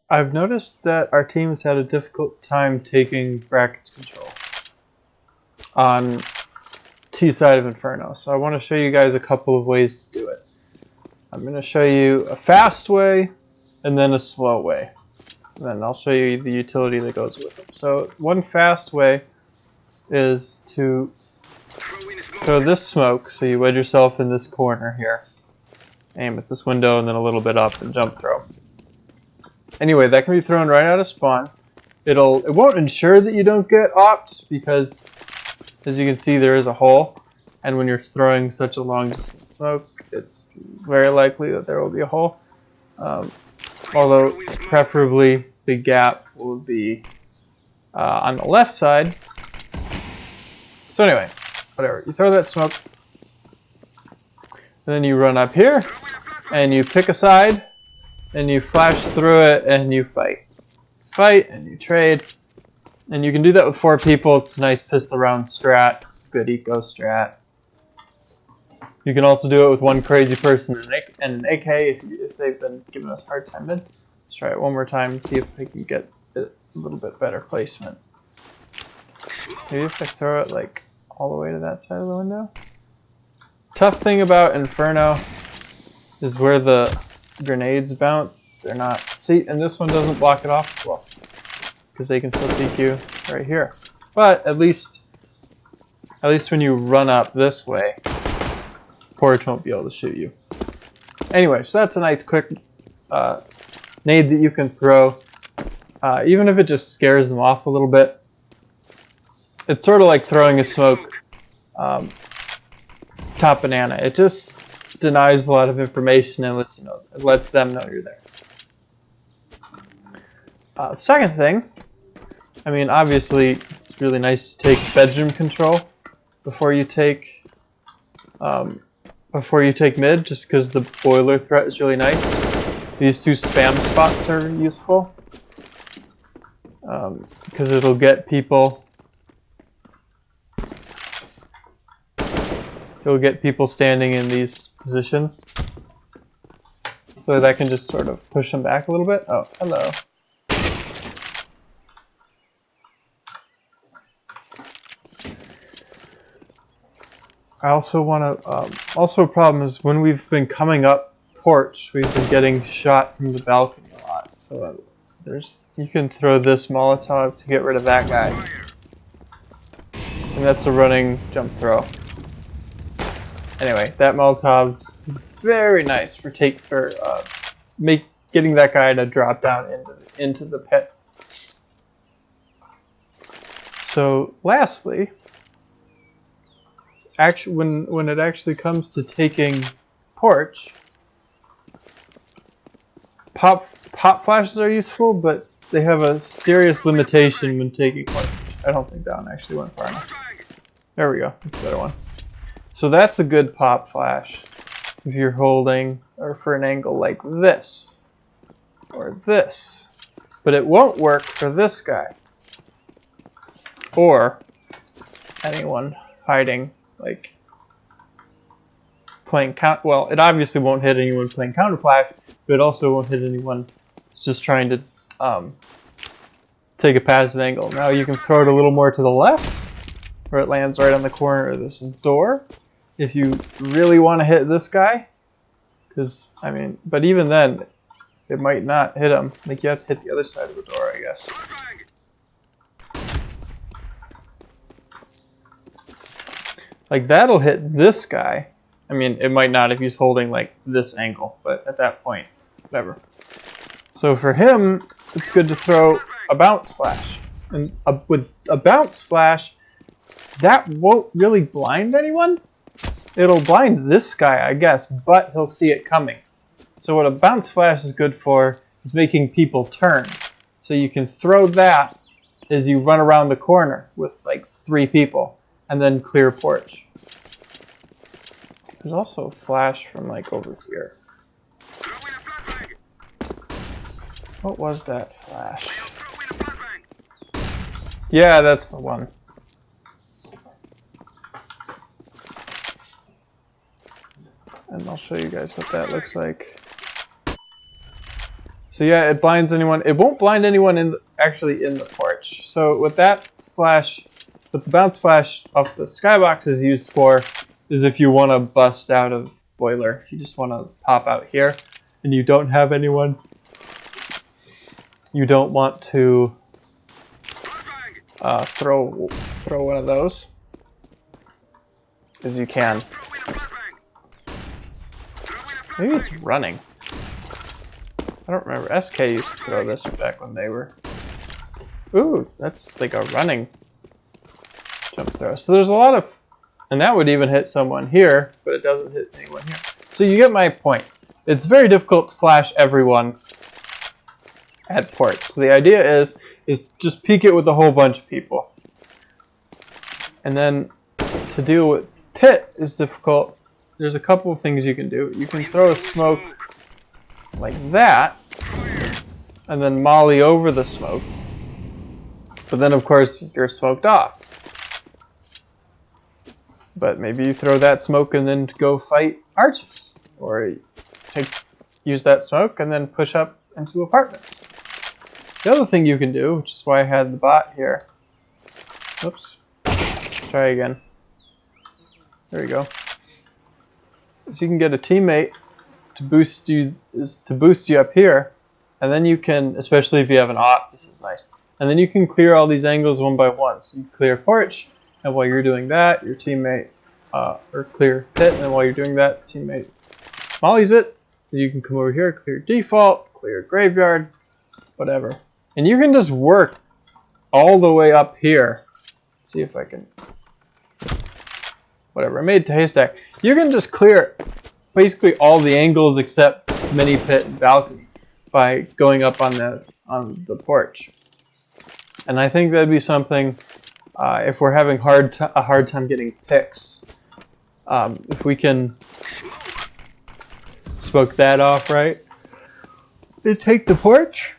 I've noticed that our team has had a difficult time taking brackets control on T side of Inferno. So I want to show you guys a couple of ways to do it. I'm going to show you a fast way and then a slow way. And then I'll show you the utility that goes with them. So one fast way is to throw this smoke. So you wedge yourself in this corner here. Aim at this window and then a little bit up and jump throw. Anyway, that can be thrown right out of spawn. It won't ensure that you don't get opt because, as you can see, there is a hole, and when you're throwing such a long distance smoke, it's very likely that there will be a hole. Although, preferably, the gap will be on the left side. So anyway, whatever. You throw that smoke, and then you run up here, and you pick a side, and you flash through it, and you fight. Fight, and you trade. And you can do that with 4 people. It's a nice pistol round strat. It's a good eco strat. You can also do it with one crazy person and an AK if they've been giving us a hard time. Then let's try it one more time and see if we can get a little bit better placement. Maybe if I throw it like all the way to that side of the window. Tough thing about Inferno is where the grenades bounce. They're not. See, and this one doesn't block it off as well, because they can still peek you right here. But at least when you run up this way, Porch won't be able to shoot you. Anyway, so that's a nice quick nade that you can throw, even if it just scares them off a little bit. It's sort of like throwing a smoke top banana. It just denies a lot of information and lets them know you're there. The second thing, I mean, obviously, it's really nice to take bedroom control before you take mid, just because the boiler threat is really nice. These 2 spam spots are useful because it'll get people. It'll get people standing in these positions, so that can just sort of push them back a little bit. Oh, hello. I also want to. Also, a problem is when we've been coming up porch, we've been getting shot from the balcony a lot. So you can throw this Molotov to get rid of that guy, and that's a running jump throw. Anyway, that Molotov's very nice for getting that guy to drop down into the pit. So, lastly, when it actually comes to taking porch, pop flashes are useful, but they have a serious limitation when taking porch. I don't think that one actually went far enough. There we go. That's a better one. So that's a good pop flash if you're holding or for an angle like this or this. But it won't work for this guy or anyone hiding, like playing well, it obviously won't hit anyone playing counter flash, but it also won't hit anyone that's just trying to take a passive angle. Now you can throw it a little more to the left, where it lands right on the corner of this door, if you really want to hit this guy. Because, I mean, but even then, it might not hit him. Like, you have to hit the other side of the door, I guess. Like, that'll hit this guy. I mean, it might not if he's holding, like, this angle, but at that point, whatever. So for him, it's good to throw a bounce flash. And with a bounce flash, that won't really blind anyone. It'll blind this guy, I guess, but he'll see it coming. So what a bounce flash is good for is making people turn. So you can throw that as you run around the corner with like 3 people and then clear porch. There's also a flash from like over here. What was that flash? Yeah, that's the one. And I'll show you guys what that looks like. So yeah, it blinds anyone. It won't blind anyone actually in the porch. So what that flash, what the bounce flash off the skybox is used for, is if you want to bust out of boiler. If you just want to pop out here, and you don't have anyone, you don't want to throw one of those, as you can. Maybe it's running. I don't remember. SK used to throw this back when they were... Ooh, that's like a running jump throw. So there's a lot of... And that would even hit someone here, but it doesn't hit anyone here. So you get my point. It's very difficult to flash everyone at ports. So the idea is just peek it with a whole bunch of people. And then to deal with pit is difficult. There's a couple of things you can do. You can throw a smoke like that, and then molly over the smoke. But then, of course, you're smoked off. But maybe you throw that smoke and then go fight arches, or use that smoke and then push up into apartments. The other thing you can do, which is why I had the bot here. Oops. Try again. There we go. Is you can get a teammate to boost you up here, and then you can, especially if you have an op, this is nice. And then you can clear all these angles one by one. So you clear porch, and while you're doing that, your teammate, or clear pit, and while you're doing that, teammate mollies it. Then you can come over here, clear default, clear graveyard, whatever. And you can just work all the way up here. See if I can, whatever, I made to haystack. You can just clear basically all the angles except mini pit and balcony by going up on the porch. And I think that'd be something if we're having a hard time getting picks. If we can smoke that off, right? Then take the porch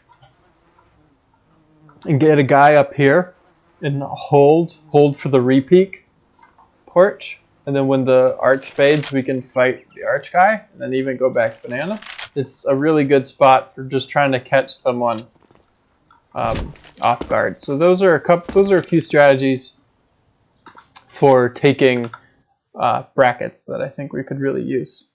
and get a guy up here and hold for the repeak porch. And then when the arch fades, we can fight the arch guy and then even go back banana. It's a really good spot for just trying to catch someone off guard. So those are a few strategies for taking brackets that I think we could really use.